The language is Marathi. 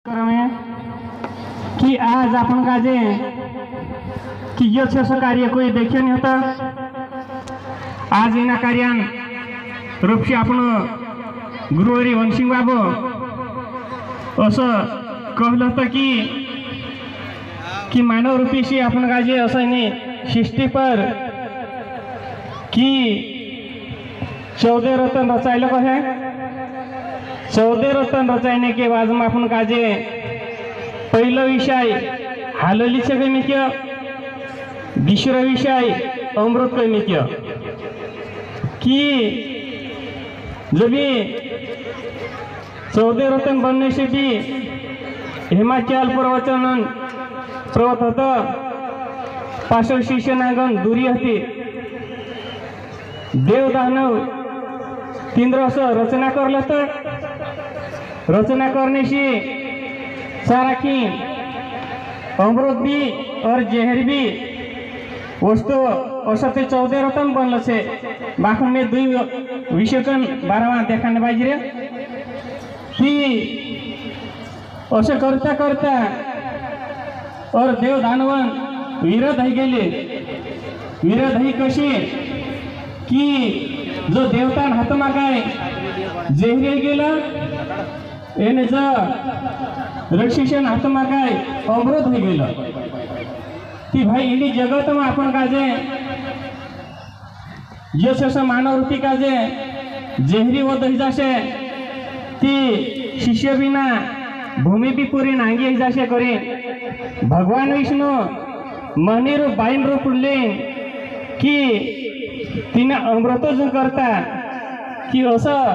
कि आज अपन काजे कि यो छ कार्य कोई देखियो नहीं होता। आज इन कार्यान रूप से अपन गुरुवरी वंशिंग बाबू असं कहलं होतं कि मानव रूपी से अपन काजे असं नहीं सृष्टि पर कि 14 रत्न रचायला को है। 14 रत्न रचायने के बाद में अपन काजे पहिला विषय हाललीचे कैमिक्य, दुसरा विषय अमृत कैमिक्य कि जब 14 रत्न बनने से भी हिमाचल पर्वत होता पार्श्व शिष्य नागन दूरी होती देव दानव 3 रस रचना करलं तर रचना करने से सारा की अमृत भी और जहर भी वस्तु औसत 14 रत्न बनल से बाखन में 2 विषयकन 12वां देखाने पाहिजे रे कि असं करता करता और देव दानवन विरोध है गेले। विरोध है कशी कि जो देवतान हातमा काय जहरी गेला एने जो रक्षिशन हातमा काय अमृत हो गेलं ती भाई इनी जगत में आपण काजे जस मानव रूपी काजे जहरी व दही ती शिष्य बिना भूमि भी पूरी नांगी जासे करे भगवान विष्णु मनी रूप 22 रूप ले कि तिने अमृत जो करता कि असं